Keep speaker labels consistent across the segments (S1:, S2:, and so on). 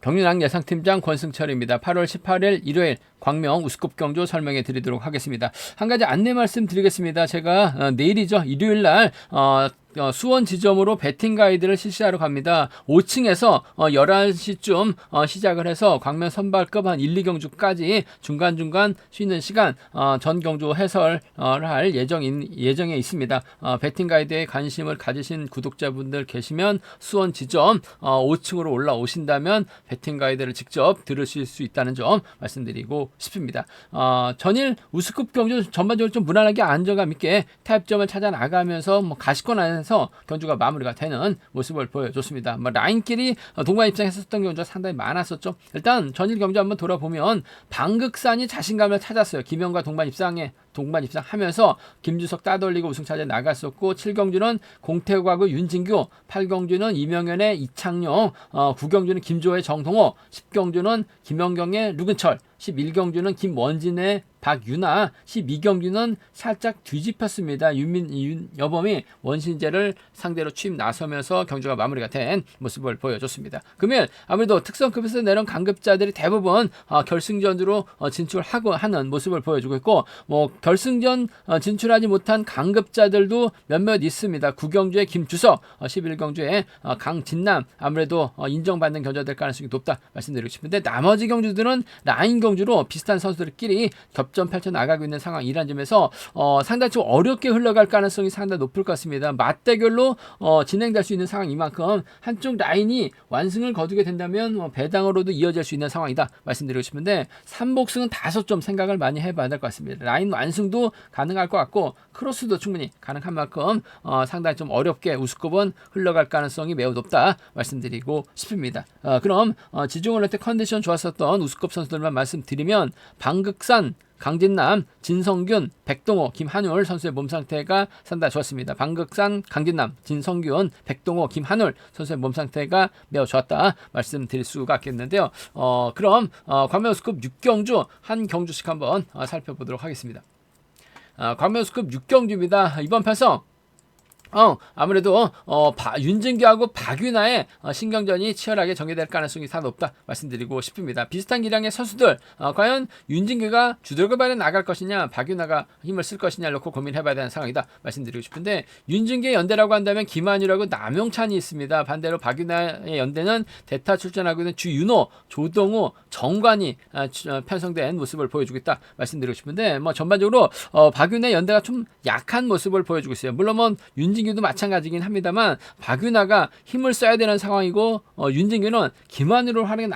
S1: 경륜왕 예상팀장 권승철입니다. 8월 18일 일요일 광명 우스컵 경주 설명해 드리도록 하겠습니다. 한 가지 안내 말씀 드리겠습니다. 제가 내일이죠. 일요일 날 수원 지점으로 배팅 가이드를 실시하러 갑니다. 5층에서 11시쯤 시작을 해서 광명 선발급 한 1, 2경주까지 중간중간 쉬는 시간 전 경주 해설을 할 예정에 있습니다. 배팅 가이드에 관심을 가지신 구독자분들 계시면 수원 지점 5층으로 올라오신다면 배팅 가이드를 직접 들으실 수 있다는 점 말씀드리고 싶습니다. 전일 우스컵 경주 전반적으로 좀 무난하게 안정감 있게 타협점을 찾아 나가면서 가시권 안에서 경주가 마무리가 되는 모습을 보여줬습니다. 라인끼리 동반 입장했었던 경주가 상당히 많았었죠. 일단 전일 경주 한번 돌아보면 방극산이 자신감을 찾았어요. 김영과 동반 입상하면서 김주석 따돌리고 우승차지에 나갔었고, 7경주는 공태구하고 윤진규, 8경주는 이명현의 이창용, 9경주는 김조의 정동호, 10경주는 김연경의 류근철, 11경주는 김원진의 박윤아, 12경주는 살짝 뒤집혔습니다. 여범이 원신재를 상대로 취임 나서면서 경주가 마무리가 된 모습을 보여줬습니다. 금일 아무래도 특성급에서 내려온 강급자들이 대부분 결승전으로 진출하고 하는 모습을 보여주고 있고, 결승전 진출하지 못한 강급자들도 몇몇 있습니다. 9경주의 김주석, 11경주의 강진남, 아무래도 인정받는 견자될 가능성이 높다 말씀드리고 싶은데, 나머지 경주들은 라인 경주로 비슷한 선수들끼리 겹점 펼쳐 나가고 있는 상황이란 점에서 상당히 좀 어렵게 흘러갈 가능성이 상당히 높을 것 같습니다. 맞대결로 진행될 수 있는 상황인 만큼 한쪽 라인이 완승을 거두게 된다면 배당으로도 이어질 수 있는 상황이다 말씀드리고 싶은데, 3복승은 5점 생각을 많이 해봐야 될 것 같습니다. 라인 완승도 가능할 것 같고 크로스도 충분히 가능한 만큼 상당히 좀 어렵게 우스컵은 흘러갈 가능성이 매우 높다 말씀드리고 싶습니다. 그럼 지중원 롯데 컨디션 좋았었던 우스컵 선수들만 말씀드리면, 방극산, 강진남, 진성균, 백동호, 김한울 선수의 몸 상태가 상당히 좋았습니다. 방극산, 강진남, 진성균, 백동호, 김한울 선수의 몸 상태가 매우 좋았다 말씀드릴 수가 있겠는데요. 그럼 광명 우스컵 6경주 한 경주씩 한번 살펴보도록 하겠습니다. 광명 우스컵 6경주입니다. 이번 편성 아무래도 윤진규하고 박윤아의 신경전이 치열하게 전개될 가능성이 다 높다 말씀드리고 싶습니다. 비슷한 기량의 선수들, 과연 윤진규가 주도급발에 나갈 것이냐, 박윤아가 힘을 쓸 것이냐를 놓고 고민해봐야 되는 상황이다 말씀드리고 싶은데, 윤진규의 연대라고 한다면 김한율하고 남용찬이 있습니다. 반대로 박윤아의 연대는 대타 출전하고 있는 주윤호, 조동우, 정관이 편성된 모습을 보여주고 있다 말씀드리고 싶은데, 전반적으로 박윤아의 연대가 좀 약한 모습을 보여주고 있어요. 물론 윤진규도 마찬가지긴 합니다만, 박윤아가 힘을 써야 되는 상황이고 윤진규는 김한율을 활용해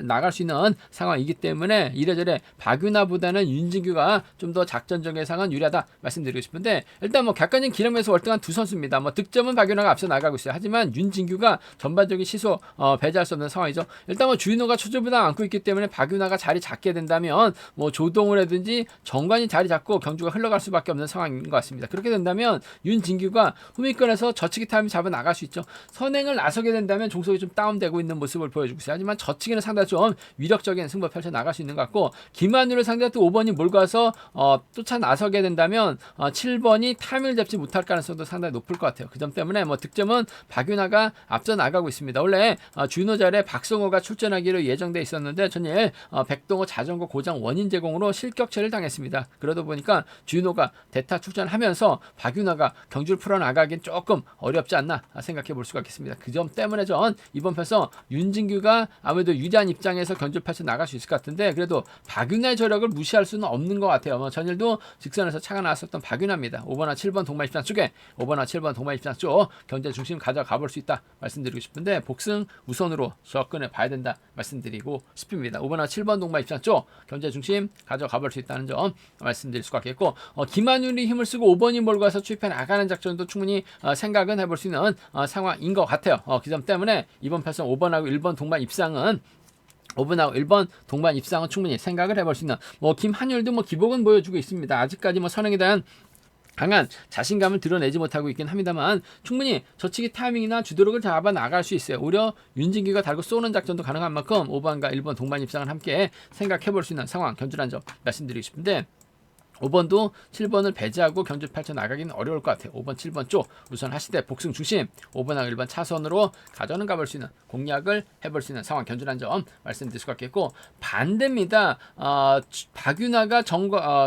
S1: 나갈 수 있는 상황이기 때문에 이래저래 박윤아보다는 윤진규가 좀 더 작전적 예상은 유리하다 말씀드리고 싶은데, 일단 객관적인 기량에서 월등한 두 선수입니다. 득점은 박윤아가 앞서 나가고 있어요. 하지만 윤진규가 전반적인 시소 배제할 수 없는 상황이죠. 일단 주인호가 초조부담 안고 있기 때문에 박윤아가 자리 잡게 된다면 조동우라든지 정관이 자리 잡고 경주가 흘러갈 수밖에 없는 상황인 것 같습니다. 그렇게 된다면 윤진규가 후미권에서 저치기 타임을 잡아 나갈 수 있죠. 선행을 나서게 된다면 종속이 좀 다운되고 있는 모습을 보여주고 있어요. 하지만 저치기는 상당히 좀 위력적인 승부 펼쳐 나갈 수 있는 것 같고, 김한율을 상대로 또 5번이 몰고 와서 쫓아 나서게 된다면 7번이 타이밍을 잡지 못할 가능성도 상당히 높을 것 같아요. 그 점 때문에 득점은 박윤아가 앞서 나가고 있습니다. 원래 주인호 자리에 박성호가 출전하기로 예정돼 있었는데 전일 백동호 자전거 고장 원인 제공으로 실격처를 당했습니다. 그러다 보니까 주인호가 대타 출전하면서 박윤아가 경주를 풀어나가긴 조금 어렵지 않나 생각해 볼 수가 있겠습니다. 그 점 때문에 전 이번 편서 윤진규가 아무래도 유리한 입장에서 경주를 펼쳐 나갈 수 있을 것 같은데, 그래도 박윤아의 저력을 무시할 수는 없는 것 같아요. 전일도 직선에서 차가 나왔었던 박윤아입니다. 5번과 7번 동반 입장 쪽에 5번과 7번 동반 입장 쪽 경제 중심 가져가 볼 수 있다 말씀드리고 싶은데, 복승 우선으로 접근해 봐야 된다 말씀드리고 싶습니다. 5번과 7번 동반 입장 쪽 경제 중심 가져가 볼 수 있다는 점 말씀드릴 수가 있겠고, 김한율이 힘을 쓰고 5번이 몰고 와서 추입해 나가는 작전도 충분히 생각은 해볼 수 있는 상황인 것 같아요. 그 점 때문에 이번 편성 5번하고 1번 동반 입상은 5번하고 1번 동반 입상은 충분히 생각을 해볼 수 있는, 김한율도 기복은 보여주고 있습니다. 아직까지 선행에 대한 강한 자신감을 드러내지 못하고 있긴 합니다만, 충분히 저치기 타이밍이나 주도력을 잡아 나갈 수 있어요. 오히려 윤진규가 달고 쏘는 작전도 가능한 만큼 5번과 1번 동반 입상을 함께 생각해 볼 수 있는 상황, 견주란 점 말씀드리고 싶은데, 5번도 7번을 배제하고 경주 펼쳐 나가기는 어려울 것 같아요. 5번, 7번 쪽 우선 하시되 복승 중심 5번하고 1번 차선으로 가져는 가볼 수 있는 공략을 해볼 수 있는 상황 견주란 점 말씀드릴 수가 있겠고, 반대입니다. 박윤아가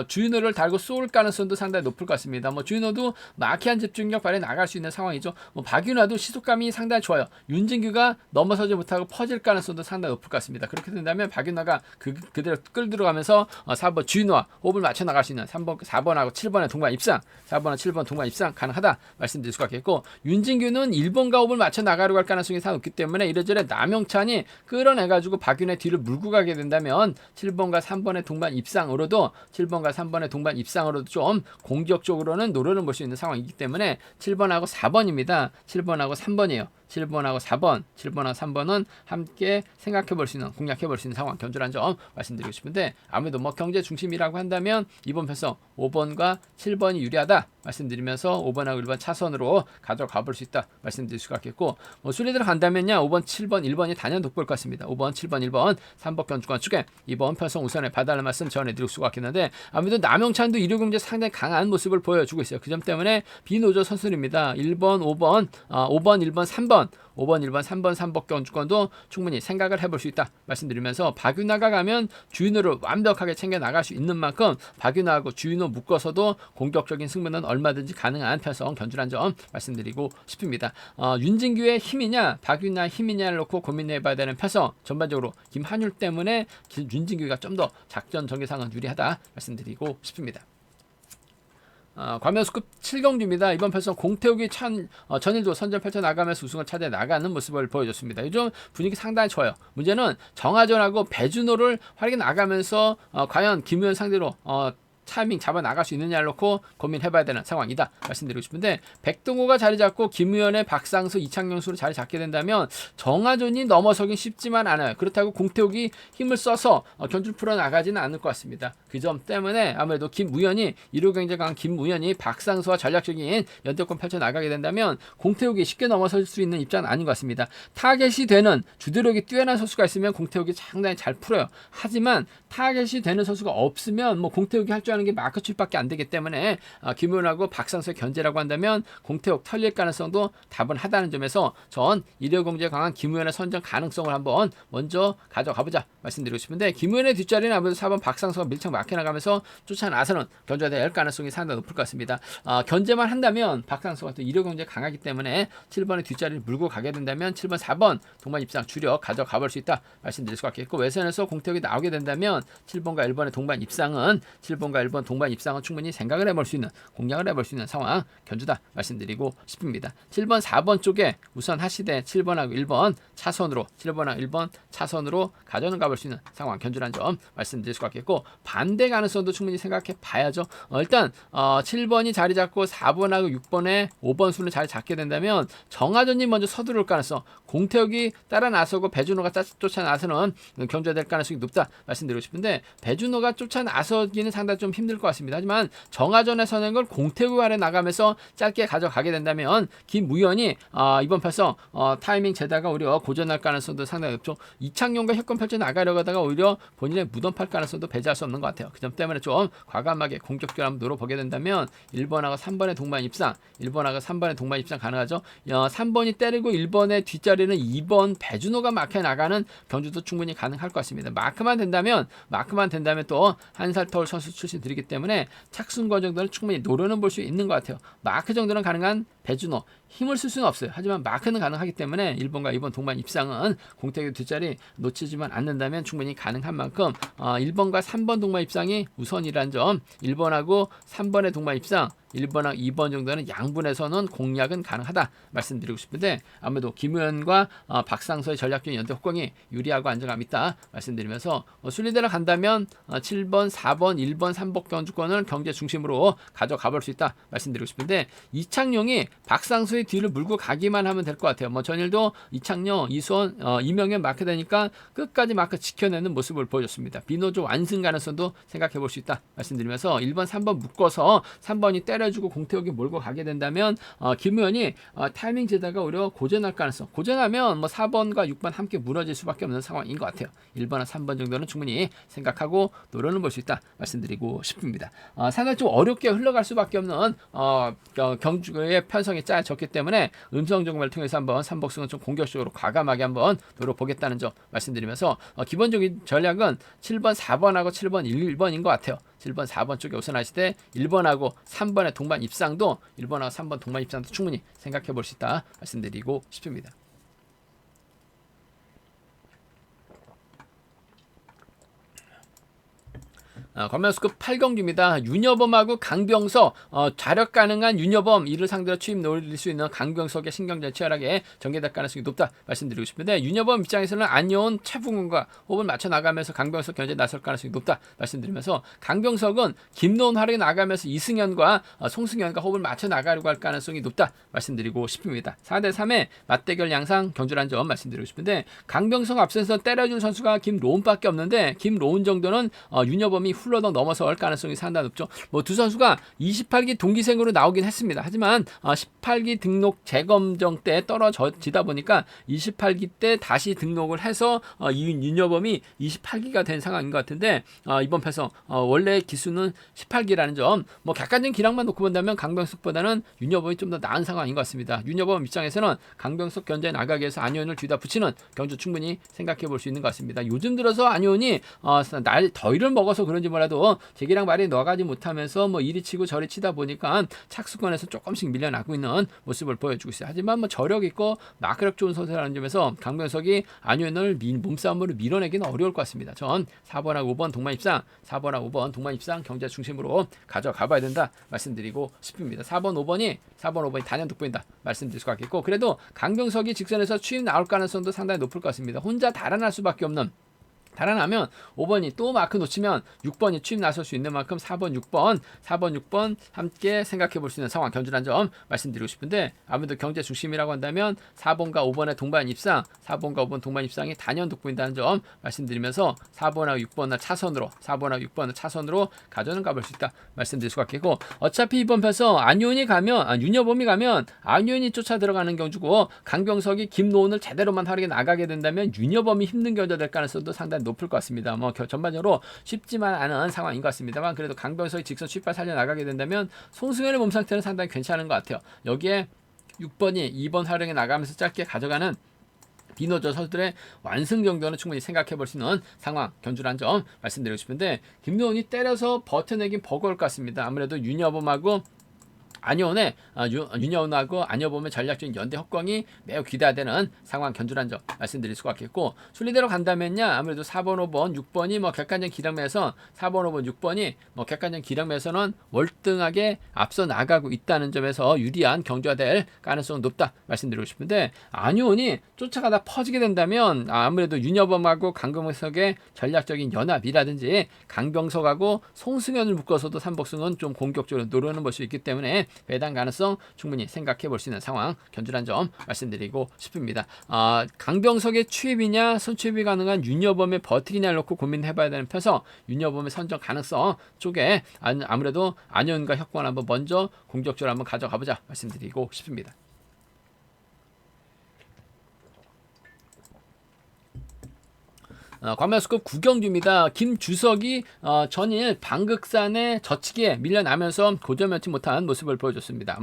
S1: 주윤호를 달고 쏠 가능성도 상당히 높을 것 같습니다. 뭐 주윤호도 마키한 집중력 발휘 나갈 수 있는 상황이죠. 뭐 박윤아도 시속감이 상당히 좋아요. 윤진규가 넘어서지 못하고 퍼질 가능성도 상당히 높을 것 같습니다. 그렇게 된다면 박윤아가 그대로 끌들어가면서 4번 주윤호와 호흡을 맞춰 나갈 수 있는 3번, 4번하고 7번의 동반 입상, 4번과 7번 동반 입상 가능하다 말씀드릴 수가 있겠고, 윤진규는 1번과 호흡을 맞춰 나가려고 할 가능성이 상당히 높기 때문에 이래저래 남영찬이 끌어내가지고 박윤의 뒤를 물고 가게 된다면 7번과 3번의 동반 입상으로도 좀 공격적으로는 노려는 볼 수 있는 상황이기 때문에 7번하고 4번입니다. 7번하고 3번이에요. 7번하고 4번, 7번하고 3번은 함께 생각해 볼 수 있는, 공략해 볼 수 있는 상황 견주란 점 말씀드리고 싶은데, 아무래도 뭐 경제 중심이라고 한다면 이번 편성 5번과 7번이 유리하다 말씀드리면서 5번하고 1번 차선으로 가져가 볼 수 있다 말씀드릴 수가 있겠고, 뭐 순리대로 간다면요 5번, 7번, 1번이 단연 돋보일 것 같습니다. 5번, 7번, 1번 3번 견주권 축에 이번 편성 우선에 봐달라는 말씀 전해드릴 수가 있겠는데, 아무래도 남영찬도 일요경제 상당히 강한 모습을 보여주고 있어요. 그 점 때문에 비노조 선수입니다. 1번, 5번, 5번, 1번, 3번 5번, 1번, 3번, 3번 견주권도 충분히 생각을 해볼 수 있다 말씀드리면서, 박윤아가 가면 주윤호를 완벽하게 챙겨 나갈 수 있는 만큼 박윤아하고 주윤호 묶어서도 공격적인 승부는 얼마든지 가능한 편성 견주란 점 말씀드리고 싶습니다. 윤진규의 힘이냐 박윤아의 힘이냐를 놓고 고민해봐야 되는 편성, 전반적으로 김한율 때문에 윤진규가 좀 더 작전 전개상은 유리하다 말씀드리고 싶습니다. 과면수급 7경주입니다. 이번 편성 공태욱이 전일도 선전 펼쳐 나가면서 우승을 차지해 나가는 모습을 보여줬습니다. 요즘 분위기 상당히 좋아요. 문제는 정하전하고 배준호를 활약해 나가면서 과연 김우현 상대로 타이밍 잡아 나갈 수 있느냐를 놓고 고민해봐야 되는 상황이다 말씀드리고 싶은데, 백동호가 자리 잡고 김우현의 박상수, 이창용수로 자리 잡게 된다면 정하전이 넘어서긴 쉽지만 않아요. 그렇다고 공태욱이 힘을 써서 견주를 풀어 나가지는 않을 것 같습니다. 그 점 때문에 아무래도 김우현이, 이루 경제 강한 김우현이 박상수와 전략적인 연대권 펼쳐 나가게 된다면 공태욱이 쉽게 넘어설 수 있는 입장은 아닌 것 같습니다. 타겟이 되는 주도력이 뛰어난 선수가 있으면 공태욱이 상당히 잘 풀어요. 하지만 타겟이 되는 선수가 없으면 뭐 공태욱이 할 줄 아는 게 마크 출밖에 안 되기 때문에 김우현하고 박상수의 견제라고 한다면 공태욱 털릴 가능성도 다분하다는 점에서 전 일요경제 강한 김우현의 선정 가능성을 한번 먼저 가져가보자 말씀드리고 싶은데, 김우현의 뒷자리는 아무래도 4번 박상수가 밀착 막혀 나가면서 쫓아나서는 견제가 될 가능성이 상당히 높을 것 같습니다. 견제만 한다면 박상수가 또 일요경제 강하기 때문에 7번의 뒷자리를 물고 가게 된다면 7번, 4번 동반 입상 주력 가져가 볼 수 있다 말씀드릴 수 있겠고, 외선에서 공태욱이 나오게 된다면 7번과 1번의 동반 입상은 7번과 1번 동반 입상은 충분히 생각을 해볼 수 있는, 공략을 해볼 수 있는 상황 견주다 말씀드리고 싶습니다. 7번, 4번 쪽에 우선 하시되 7번하고 1번 차선으로 7번하고 1번 차선으로 가져는 가볼 수 있는 상황 견주란 점 말씀드릴 수 있겠고, 반대 가능성도 충분히 생각해 봐야죠. 일단 7번이 자리 잡고 4번하고 6번에 5번 수를 자리 잡게 된다면 정하전이 먼저 서두를 가능성, 공태욱이 따라 나서고 배준호가 쫓아 나서는 견주될 가능성이 높다 말씀드리고 싶은데, 배준호가 쫓아 나서기는 상당히 좀 힘들 것 같습니다. 하지만 정하전에서는 걸 공태국 아래 나가면서 짧게 가져가게 된다면 김무현이 이번 편성 타이밍 재다가 오히려 고전할 가능성도 상당히 높죠. 이창용과 협권 펼쳐 나가려고 하다가 오히려 본인의 무덤팔 가능성도 배제할 수 없는 것 같아요. 그 점 때문에 좀 과감하게 공격적으로 한번 노려보게 된다면 1번하고 3번의 동반 입상, 1번하고 3번의 동반 입상 가능하죠. 3번이 때리고 1번의 뒷자리는 2번 배준호가 막혀 나가는 경주도 충분히 가능할 것 같습니다. 마크만 된다면 또 한 살 터울 선수 출신 드리기 때문에 착순권 정도는 충분히 노려는 볼 수 있는 것 같아요. 마크 정도는 가능한 배준호, 힘을 쓸 수는 없어요. 하지만 마크는 가능하기 때문에 1번과 2번 동반 입상은 공태국 뒷자리 놓치지만 않는다면 충분히 가능한 만큼 1번과 3번 동반 입상이 우선이라는 점, 1번하고 3번의 동반 입상, 1번하고 2번 정도는 양분에서는 공략은 가능하다 말씀드리고 싶은데, 아무래도 김우현과 박상서의 전략적인 연대 혹공이 유리하고 안정감 있다 말씀드리면서, 순리대로 간다면 7번, 4번, 1번, 3번 견주권을 경제 중심으로 가져가 볼 수 있다 말씀드리고 싶은데, 이창용이 박상수의 뒤를 물고 가기만 하면 될 것 같아요. 뭐 전일도 이창용, 이수원, 이명현 마크 되니까 끝까지 마크 지켜내는 모습을 보여줬습니다. 비노조 완승 가능성도 생각해 볼 수 있다 말씀드리면서 1번, 3번 묶어서 3번이 때려주고 공태욱이 몰고 가게 된다면 김 의원이 타이밍 제다가 오히려 고전할 가능성, 고전하면 뭐 4번과 6번 함께 무너질 수밖에 없는 상황인 것 같아요. 1번과 3번 정도는 충분히 생각하고 노려는 볼 수 있다 말씀드리고 싶습니다. 상당히 좀 어렵게 흘러갈 수밖에 없는 경주의 편성이 짜졌기 때문에 음성 정보를 통해서 한번 삼복승은 좀 공격적으로 과감하게 한번 노려보겠다는 점 말씀드리면서 기본적인 전략은 7번, 4번하고 7번, 1번인 것 같아요. 7번, 4번 쪽에 우선하실 때 1번하고 3번의 동반 입상도 1번하고 3번 동반 입상도 충분히 생각해 볼 수 있다 말씀드리고 싶습니다. 관면수급 8경주입니다. 윤여범하고 강병석, 자력 가능한 윤여범 이를 상대로 취임 노릴 수 있는 강병석의 신경전 치열하게 전개될 가능성이 높다 말씀드리고 싶은데 윤여범 입장에서는 안여운 최풍훈과 호흡을 맞춰 나가면서 강병석 견제에 나설 가능성이 높다 말씀드리면서 강병석은 김노은 활약에 나가면서 이승현과 송승현과 호흡을 맞춰 나가려고 할 가능성이 높다 말씀드리고 싶습니다. 4대3의 맞대결 양상 경주란 점 말씀드리고 싶은데 강병석 앞서서 때려준 선수가 김로운밖에 없는데 김로운 정도는 윤여범이 훌러덩 넘어설 가능성이 상당히 높죠. 뭐 두 선수가 28기 동기생으로 나오긴 했습니다. 하지만 18기 등록 재검정 때 떨어지다 보니까 28기 때 다시 등록을 해서 윤여범이 28기가 된 상황인 것 같은데 이번 패성 원래 기수는 18기라는 점, 뭐 객관적인 기량만 놓고 본다면 강병석보다는 윤여범이 좀 더 나은 상황인 것 같습니다. 윤여범 입장에서는 강병석 견제에 나가기 위해서 안효은을 뒤다 붙이는 경주 충분히 생각해 볼 수 있는 것 같습니다. 요즘 들어서 안효은이 더위를 먹어서 그런지 몰라도 제기랑 말이 나가지 못하면서 뭐 이리 치고 저리 치다 보니까 착수권에서 조금씩 밀려나고 있는 모습을 보여주고 있어요. 하지만 뭐 저력 있고 마크력 좋은 선수라는 점에서 강병석이 안효은을 몸싸움으로 밀어내기는 어려울 것 같습니다. 전 4번하고 5번 동반 입상, 4번하고 5번 동반 입상 경제 중심으로 가져가 봐야 된다 말씀드리고 싶습니다. 4번, 5번이 단연 돋보인다 말씀드릴 수가 있겠고, 그래도 강병석이 직선에서 취임 나올 가능성도 상당히 높을 것 같습니다. 혼자 달아날 수밖에 없는, 달아나면 5번이 또 마크 놓치면 6번이 취임 나설 수 있는 만큼 4번, 6번 함께 생각해 볼 수 있는 상황 견주란 점 말씀드리고 싶은데, 아무래도 경제 중심이라고 한다면 4번과 5번의 동반 입상, 4번과 5번 동반 입상이 단연 돋보인다는 점 말씀드리면서 4번하고 6번을 차선으로 가져는 가볼 수 있다 말씀드릴 수가 있겠고, 어차피 이번 패서 윤여범이 가면 안효은이 쫓아 들어가는 경주고, 강병석이 김노은을 제대로만 활약해 나가게 된다면 윤여범이 힘든 경주가 될 가능성도 상당히 높을 것 같습니다. 뭐 전반적으로 쉽지만 않은 상황인 것 같습니다만, 그래도 강병석이 직선 슈퍼 살려 나가게 된다면 송승현의 몸 상태는 상당히 괜찮은 것 같아요. 여기에 6번이 2번 활용에 나가면서 짧게 가져가는 비노조 선수들의 완승 정도는 충분히 생각해 볼 수 있는 상황 견주란 점 말씀드리고 싶은데, 김노은이 때려서 버텨내긴 버거울 것 같습니다. 아무래도 윤여범하고 윤여은하고 안여범의 전략적인 연대 협공이 매우 기대되는 상황 견주란 점 말씀드릴 수가 있겠고, 순리대로 간다면요 아무래도 4번, 5번, 6번이 뭐 객관적 기량에서 4번, 5번, 6번이 뭐 객관적 기량에서는 월등하게 앞서 나가고 있다는 점에서 유리한 경주가 될 가능성은 높다 말씀드리고 싶은데, 안효은이 쫓아가다 퍼지게 된다면 아무래도 윤여범하고 강병석의 전략적인 연합이라든지 강병석하고 송승현을 묶어서도 삼복승은 좀 공격적으로 노려는 볼 수 있기 때문에 배당 가능성 충분히 생각해 볼 수 있는 상황 견주란 점 말씀드리고 싶습니다. 강병석의 취입이냐 선취입이 가능한 윤여범의 버티기냐를 놓고 고민해봐야 되는 편서 윤여범의 선정 가능성 쪽에 아무래도 안효은과 협공을 한번 먼저 공격적으로 한번 가져가보자 말씀드리고 싶습니다. 관면수급 9경주입니다. 김주석이 전일 방극산의 저치기에 밀려나면서 고점연치 못한 모습을 보여줬습니다.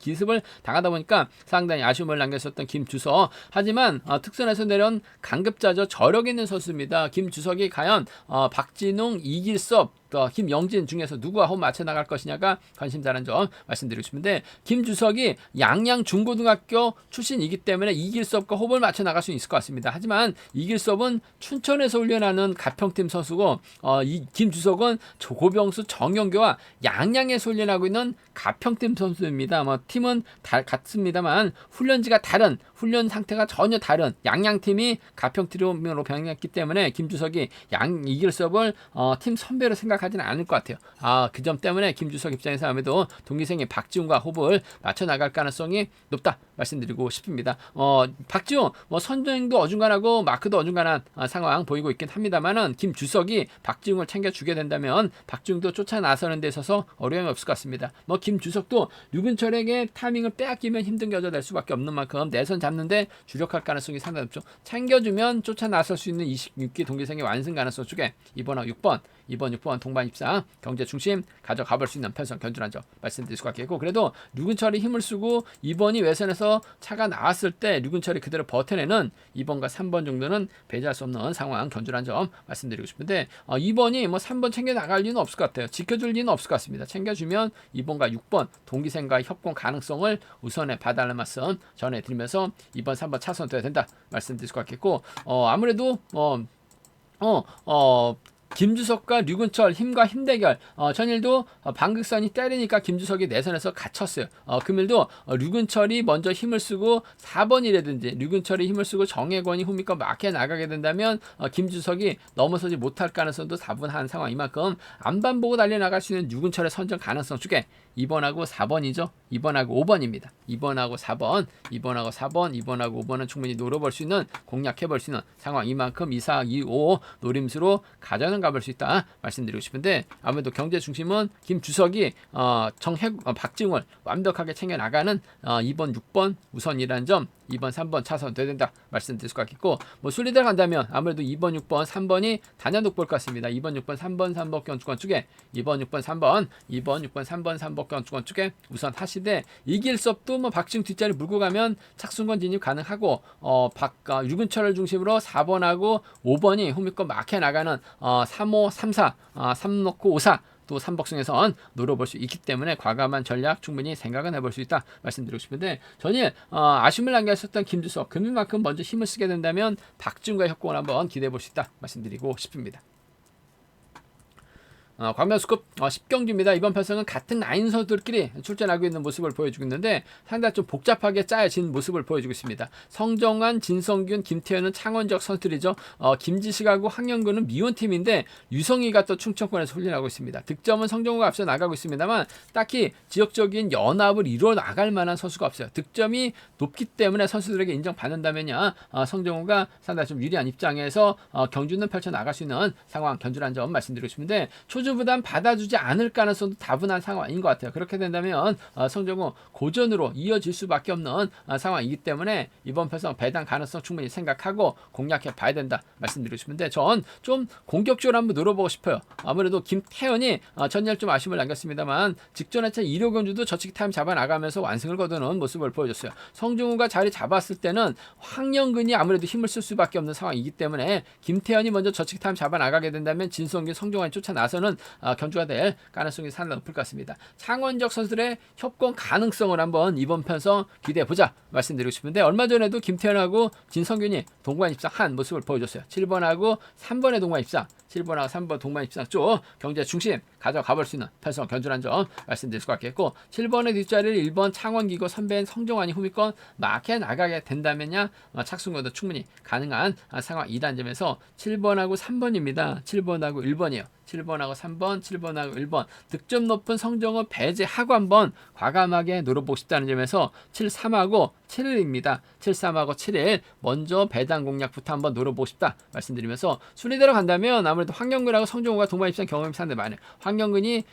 S1: 기습을 당하다 보니까 상당히 아쉬움을 남겼었던 김주석. 하지만 특선에서 내려온 강급자죠. 저력 있는 선수입니다. 김주석이 과연 박진웅, 이길섭, 김영진 중에서 누구와 호흡 맞춰 나갈 것이냐가 관심사라는 점 말씀드리고 싶은데, 김주석이 양양 중고등학교 출신이기 때문에 이길섭과 호흡을 맞춰 나갈 수 있을 것 같습니다. 하지만 이길섭은 춘천에서 훈련하는 가평팀 선수고, 이 김주석은 고병수, 정영교와 양양에서 훈련하고 있는 가평팀 선수입니다. 팀은 같습니다만 훈련지가 다른 훈련 상태가 전혀 다른 양양팀이 가평팀으로 병행했기 때문에 김주석이 이길섭을 팀 선배로 생각하지는 않을 것 같아요. 그 점 때문에 김주석 입장에서 아무래도 동기생인 박지훈과 호흡을 맞춰 나갈 가능성이 높다 말씀드리고 싶습니다. 박지훈 선행도 어중간하고 마크도 어중간한 상황 보이고 있긴 합니다만은 김주석이 박지훈을 챙겨주게 된다면 박지훈도 쫓아 나서는 데 있어서 어려움이 없을 것 같습니다. 김주석도 류근철에게 타이밍을 빼앗기면 힘든 겨져 될 수밖에 없는 만큼 내선 잡는데 주력할 가능성이 상당히 높죠. 챙겨주면 쫓아 나설 수 있는 26기 동기생의 완승 가능성 쪽에 2번하고 6번 동반 입상 경제 중심 가져가 볼 수 있는 편성 견주란 점 말씀드릴 수가 있겠고, 그래도 류근철이 힘을 쓰고 2번이 외선에서 차가 나왔을 때 류근철이 그대로 버텨내는 2번과 3번 정도는 배제할 수 없는 상황 견주란 점 말씀드리고 싶은데, 2번이 3번 챙겨 나갈 리는 없을 것 같아요. 지켜줄 리는 없을 것 같습니다. 챙겨주면 2번과 6번 동기생과 협공 가능성을 우선에 봐달라는 말씀 전해드리면서 2번 3번 차선 돼야 된다 말씀드릴 수가 있겠고, 아무래도 김주석과 류근철 힘과 힘 대결, 전일도 방극선이 때리니까 김주석이 내선에서 갇혔어요. 금일도 류근철이 먼저 힘을 쓰고 4번이라든지 류근철이 힘을 쓰고 정혜권이 후미권 막혀 나가게 된다면 김주석이 넘어서지 못할 가능성도 다분한 상황. 이만큼 안반 보고 달려나갈 수 있는 류근철의 선정 가능성 쪽에 2번하고 4번이죠. 2번하고 5번입니다. 2번하고 4번, 2번하고 4번, 2번하고 5번은 충분히 노려볼 수 있는, 공략해볼 수 있는 상황. 이만큼 2, 4, 2, 5 노림수로 가져는 가볼 수 있다 말씀드리고 싶은데, 아무래도 경제 중심은 김주석이 박지웅을 완벽하게 챙겨나가는 2번, 6번 우선이라는 점, 2번, 3번 차선 돼야 된다 말씀드릴 수가 있겠고, 순리대로 간다면 아무래도 2번, 6번, 3번이 단연독 볼 것 같습니다. 2번, 6번, 3번, 3번 견주권 쪽에 2번, 6번, 3번, 2번, 6번, 3번, 3번 견주권 쪽에 우선 하시되, 이길섭도 박지웅 뒷자리 물고 가면 착순권 진입 가능하고, 류근철을 중심으로 4번하고 5번이 후미권 막혀 나가는 3호, 3사, 3 놓고 5사 또 삼복승에선 노려볼 수 있기 때문에 과감한 전략 충분히 생각은 해볼 수 있다 말씀드리고 싶은데, 전일 아쉬움을 남겼었던 김주석, 금일만큼 먼저 힘을 쓰게 된다면 박지훈과 협공을 한번 기대해 볼 수 있다 말씀드리고 싶습니다. 광명스급 10경주입니다. 이번 편성은 같은 라인 선수들끼리 출전하고 있는 모습을 보여주고 있는데 상당히 좀 복잡하게 짜여진 모습을 보여주고 있습니다. 성정환, 진성균, 김태현은 창원적 선수들이죠. 김지식하고 황영근은 미원팀인데 유성희가 또 충청권에서 훈련하고 있습니다. 득점은 성정우가 앞서 나가고 있습니다만 딱히 지역적인 연합을 이루어 나갈 만한 선수가 없어요. 득점이 높기 때문에 선수들에게 인정받는다면야 성정우가 상당히 좀 유리한 입장에서 경주는 펼쳐나갈 수 있는 상황 견주란 점 말씀드리고 싶은데, 초주부담 받아주지 않을 가능성도 다분한 상황인 것 같아요. 그렇게 된다면 성정우 고전으로 이어질 수밖에 없는 상황이기 때문에 이번 편성 배당 가능성 충분히 생각하고 공략해 봐야 된다 말씀드리고 싶은데, 전 좀 공격적으로 한번 노려보고 싶어요. 아무래도 김태현이 전날 좀 아쉬움을 남겼습니다만 직전에 1호 경주도 저치기 타임 잡아나가면서 완승을 거두는 모습을 보여줬어요. 성정우가 자리 잡았을 때는 황영근이 아무래도 힘을 쓸 수밖에 없는 상황이기 때문에 김태현이 먼저 저치기 타임 잡아나가게 된다면 진성균, 성정환이 쫓아나서는 견주가 될 가능성이 상당히 높을 것 같습니다. 창원적 선수들의 협공 가능성을 한번 이번 편성 기대해보자 말씀드리고 싶은데, 얼마 전에도 김태현하고 진성균이 동반 입상한 모습을 보여줬어요. 7번하고 3번의 동반 입상, 7번하고 3번 동반 입상 쪽 경제 중심 가져가 볼 수 있는 편성 견주란 점 말씀드릴 수 같겠고, 7번의 뒷자리를 1번 창원기고 선배인 성정환이 후미권 막혀 나가게 된다면야 착순권도 충분히 가능한 상황이라는 점에서 7번하고 3번입니다. 7번하고 1번이에요. 7번하고 3번, 7번하고 1번 득점 높은 성정을 배제하고 한번 과감하게 노려보고 싶다는 점에서 7-3하고 7일입니다. 7-3하고 7일 먼저 배당 공략부터 한번 노려보고 싶다 말씀드리면서, 순위대로 간다면 아무래도 황영근하고 성정우가 동반 입상 경험이 상당히 많아요. 황영근이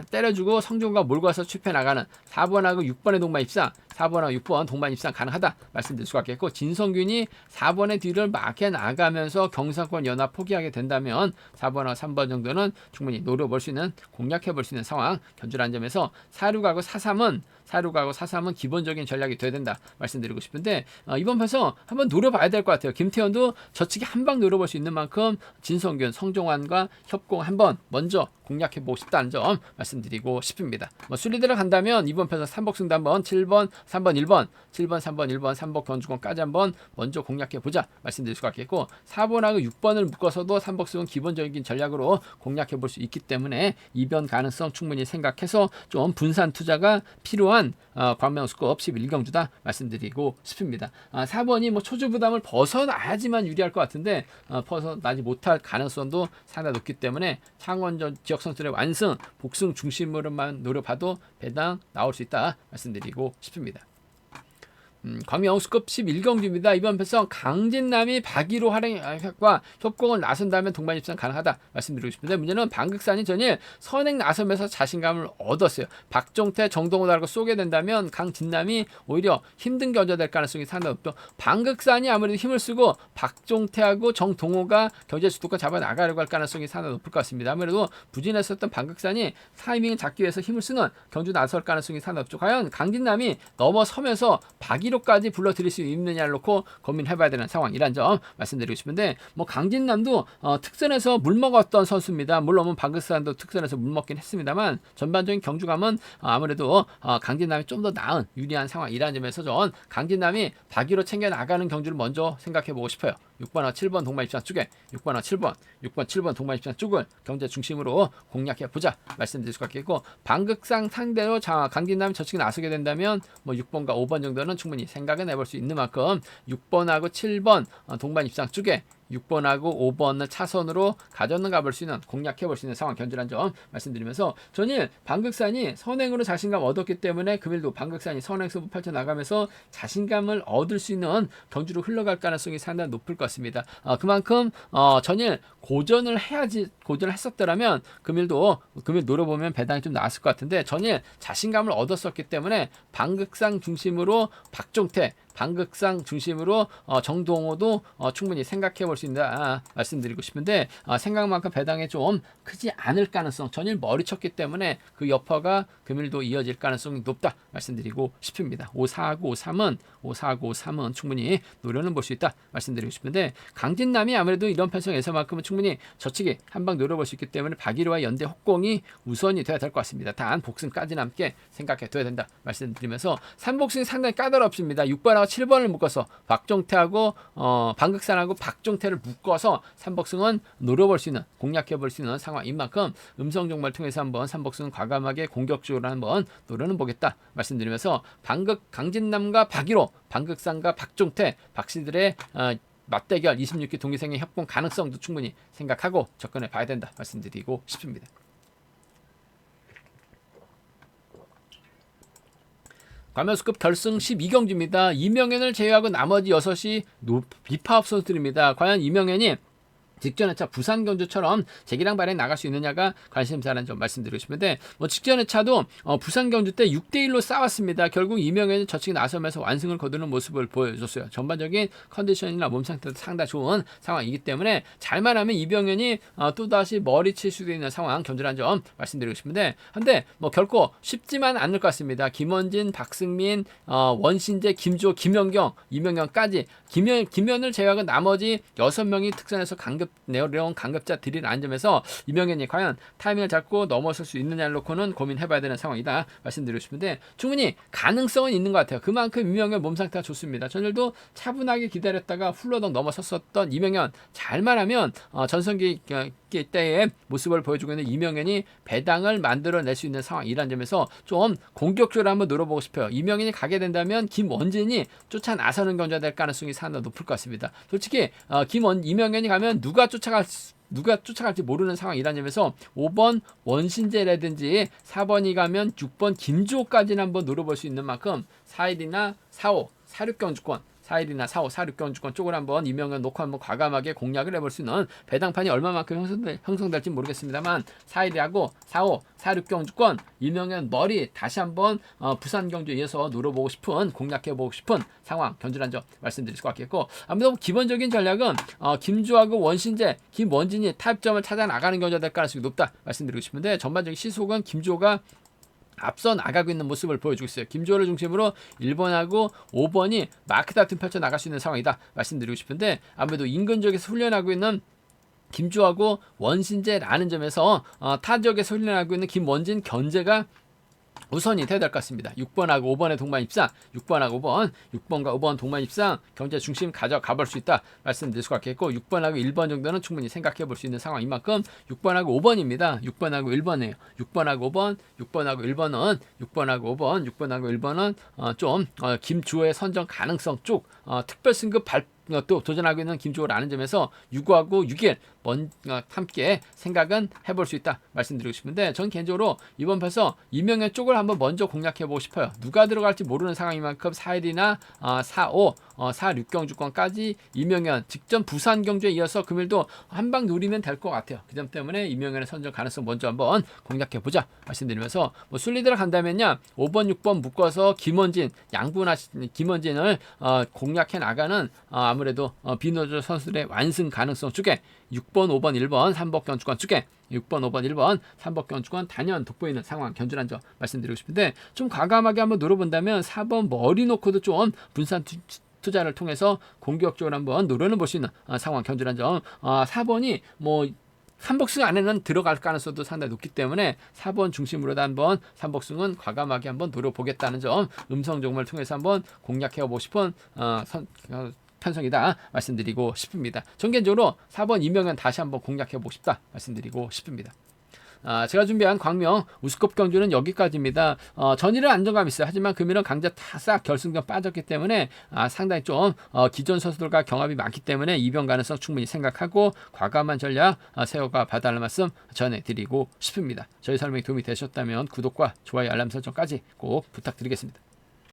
S1: 때려주고 성정우가 몰고 와서 출패 나가는 4번하고 6번의 동반 입상, 4번하고 6번 동반 입상 가능하다 말씀드릴 수가 있겠고, 진성균이 4번의 뒤를 막혀 나가면서 경상권 연합 포기하게 된다면 4번하고 3번 정도는 충분히 노려볼 수 있는, 공략해볼 수 있는 상황 견주라는 점에서 4륙하고 4-3은 기본적인 전략이 돼야 된다 말씀드리고 싶은데, 이번 편성 한번 노려봐야 될 것 같아요. 김태현도 저치기 한 방 노려볼 수 있는 만큼 진성균, 성정환과 협공 한번 먼저 공략해보고 싶다는 점 말씀드리고 싶습니다. 순리대로 간다면 이번 편성 3복승도 한번 7번, 3번, 1번, 7번, 3번, 1번, 3복 견주권까지 한번 먼저 공략해보자 말씀드릴 수가 있겠고, 4번하고 6번을 묶어서도 3복승은 기본적인 전략으로 공략해볼 수 있기 때문에 이변 가능성 충분히 생각해서 좀 분산 투자가 필요한 필요한 광명 우스컵 11경주다 말씀드리고 싶습니다. 4번이 뭐 초주 부담을 벗어나야지만 유리할 것 같은데 벗어나지 못할 가능성도 상당히 높기 때문에 창원 지역 선수들의 완승, 복승 중심으로만 노려봐도 배당 나올 수 있다 말씀드리고 싶습니다. 광명 우스컵 11경주입니다. 이번 편성 강진남이 박의로 활약과 협공을 나선다면 동반 입상 가능하다 말씀드리고 싶은데 문제는 방극산이 전일 선행 나서면서 자신감을 얻었어요. 박종태, 정동호 달고 쏘게 된다면 강진남이 오히려 힘든 견제될 가능성이 상당히 높죠. 방극산이 아무래도 힘을 쓰고 박종태하고 정동호가 경제 주도권 잡아 나가려고 할 가능성이 상당히 높을 것 같습니다. 아무래도 부진했었던 방극산이 타이밍을 잡기 위해서 힘을 쓰는 경주 나설 가능성이 상당히 높죠. 과연 강진남이 넘어서면서 박의로까지 불러들일 수 있느냐를 놓고 고민해봐야 되는 상황이란 점 말씀드리고 싶은데 뭐 강진남도 특선에서 물먹었던 선수입니다. 물론 방극산도 특선에서 물먹긴 했습니다만 전반적인 경주감은 아무래도 강진남이 좀 더 나은 유리한 상황이라는 점에서 전 강진남이 박의로 챙겨 나가는 경주를 먼저 생각해보고 싶어요. 6번과 7번 동반 입장 쪽에 6번과 7번, 6번, 7번 동반 입장 쪽을 경제 중심으로 공략해보자 말씀드릴 수가 있겠고 방극상 상대로 강진남이 저측에 나서게 된다면 뭐 6번과 5번 정도는 충분히 생각은 해볼 수 있는 만큼 6번하고 7번 동반 입장 쪽에 6번하고 5번을 차선으로 가져는 가볼 수 있는 공략해볼 수 있는 상황 견주란 점 말씀드리면서 전일 방극산이 선행으로 자신감 얻었기 때문에 금일도 방극산이 선행 승부 펼쳐나가면서 자신감을 얻을 수 있는 경주로 흘러갈 가능성이 상당히 높을 것 같습니다. 그만큼 전일 고전을 했었더라면 금일 노려보면 배당이 좀 나왔을 것 같은데 전일 자신감을 얻었었기 때문에 방극상 중심으로 박종태 방극상 중심으로 정동호도 충분히 생각해 볼 수 있다 말씀드리고 싶은데 생각만큼 배당이 좀 크지 않을 가능성 전일 머리 쳤기 때문에 그 여파가 금일도 이어질 가능성이 높다 말씀드리고 싶습니다. 54하고 53은 충분히 노려는 볼 수 있다 말씀드리고 싶은데 강진남이 아무래도 이런 편성에서만큼은 충분히 저측에 한방 노려볼 수 있기 때문에 박일호와 연대 혹공이 우선이 돼야 될 것 같습니다. 단 복승까지는 함께 생각해 둬야 된다 말씀드리면서 3복승이 상당히 까다롭습니다. 6번하고 7번을 묶어서 박종태하고 방극산하고 박종태를 묶어서 3복승은 노려볼 수 있는 공략해볼 수 있는 상황인 만큼 음성 정보를 통해서 한번 3복승은 과감하게 공격적으로 한번 노려는 보겠다 말씀드리면서 강진남과 박일호 방극산과 박종태 박씨들의 맞대결 26기 동기생의 협공 가능성도 충분히 생각하고 접근해 봐야 된다 말씀드리고 싶습니다. 광명우스컵 결승 12경주입니다. 이명현을 제외하고 나머지 6이 비파업 선수들입니다. 과연 이명현이 직전 회차 부산 경주처럼 재기량 발행 나갈 수 있느냐가 관심사라는 점 말씀드리고 싶은데 뭐 직전 회차도 부산 경주 때 6대1로 싸웠습니다. 결국 이명현이 저측에 나서면서 완승을 거두는 모습을 보여줬어요. 전반적인 컨디션이나 몸 상태도 상당히 좋은 상황이기 때문에 잘만 하면 이명현이 또다시 머리칠 수도 있는 상황 견주라는 점 말씀드리고 싶은데 근데 뭐 결코 쉽지만 않을 것 같습니다. 김원진, 박승민, 원신재, 김주호, 김연경, 이명현까지 김현을 제외하고 나머지 6명이 특선에서 내려온 강급자들이라는 점에서 이명현이 과연 타이밍을 잡고 넘어설 수 있느냐를 놓고는 고민해봐야 되는 상황이다 말씀드리고 싶은데 충분히 가능성은 있는 것 같아요. 그만큼 이명현 몸 상태가 좋습니다. 전일도 차분하게 기다렸다가 훌러덩 넘어섰었던 이명현 잘만 하면 전성기 때의 모습을 보여주고 있는 이명현이 배당을 만들어낼 수 있는 상황이라는 점에서 좀 공격적으로 한번 노려보고 싶어요. 이명현이 가게 된다면 김원진이 쫓아 나서는 경주가 될 가능성이 상당히 높을 것 같습니다. 솔직히 이명현이 가면 누가 쫓아갈지 모르는 상황이라는 점에서 5번 원신재라든지 4번이 가면 6번 김주호까지는 한번 노려볼 수 있는 만큼 4일이나 4호 46경주권 4일이나 4호 46경주권 쪽을 한번 이명현 놓고 한번 과감하게 공략을 해볼 수 있는 배당판이 얼마만큼 형성될지 모르겠습니다만 4일하고 4호 46경주권 이명현 머리 다시 한번 부산 경주에 이어서 노려보고 싶은 공략해보고 싶은 상황 견주란 점 말씀드릴 수 있겠고 아무튼 기본적인 전략은 김주하고 원신재 김원진이 타협점을 찾아 나가는 경주가 될 가능성이 높다 말씀드리고 싶은데 전반적인 시속은 김주호가 앞서 나가고 있는 모습을 보여주고 있어요. 김주호를 중심으로 1번하고 5번이 마크 다툼 펼쳐 나갈 수 있는 상황이다 말씀드리고 싶은데 아무래도 인근 지역에서 훈련하고 있는 김주하고 원신재라는 점에서 타 지역에서 훈련하고 있는 김원진 견제가 우선이 돼야 될 것 같습니다. 6번하고 5번의 동반 입상, 6번하고 5번, 6번과 5번 동반 입상, 경제 중심 가져가 볼 수 있다 말씀드릴 수가 있겠고, 6번하고 1번 정도는 충분히 생각해 볼 수 있는 상황인 만큼 6번하고 5번입니다. 6번하고 1번이에요. 6번하고 5번, 6번하고 1번은 6번하고 5번, 6번하고 1번은 좀 김주호의 선정 가능성 쪽 특별 승급 또 도전하고 있는 김주호라는 점에서 6하고 6일 함께 생각은 해볼 수 있다 말씀드리고 싶은데, 전 개인적으로 이번 패서 이명현 쪽을 한번 먼저 공략해보고 싶어요. 누가 들어갈지 모르는 상황인 만큼 4일이나 4, 5, 4, 6경주권까지 이명현 직전 부산 경주에 이어서 금일도 한 방 노리면 될 것 같아요. 그 점 때문에 이명현의 선정 가능성 먼저 한번 공략해보자 말씀드리면서, 뭐 순리대로 간다면요 5번 6번 묶어서 김원진 양분하 김원진을 공략해 나가는 아무래도 비너저 선수들의 완승 가능성 쪽에 6번 5번 1번 3번 견주권 쪽에 6번 5번 1번 3번 견주권 단연 돋보이는 상황 견주란 점 말씀드리고 싶은데, 좀 과감하게 한번 노려본다면 4번 머리 놓고도 좀 분산 투자를 통해서 공격적으로 한번 노려는 볼 수 있는 상황 견주란 점, 4번이 뭐 3복승 안에는 들어갈 가능성도 상당히 높기 때문에 4번 중심으로 한번 3복승은 과감하게 한번 노려보겠다는 점, 음성 정보를 통해서 한번 공략해보고 싶은 편성이다 말씀드리고 싶습니다. 전개적으로 4번 이명현 다시 한번 공략해보고 싶다 말씀드리고 싶습니다. 제가 준비한 광명 우스컵 경주는 여기까지입니다. 전일은 안정감 있어요. 하지만 금일은 강자 다 싹 결승전 빠졌기 때문에 상당히 좀 기존 선수들과 경합이 많기 때문에 이변 가능성 충분히 생각하고 과감한 전략 세워가 봐달라는 말씀 전해드리고 싶습니다. 저희 설명이 도움이 되셨다면 구독과 좋아요 알람 설정까지 꼭 부탁드리겠습니다.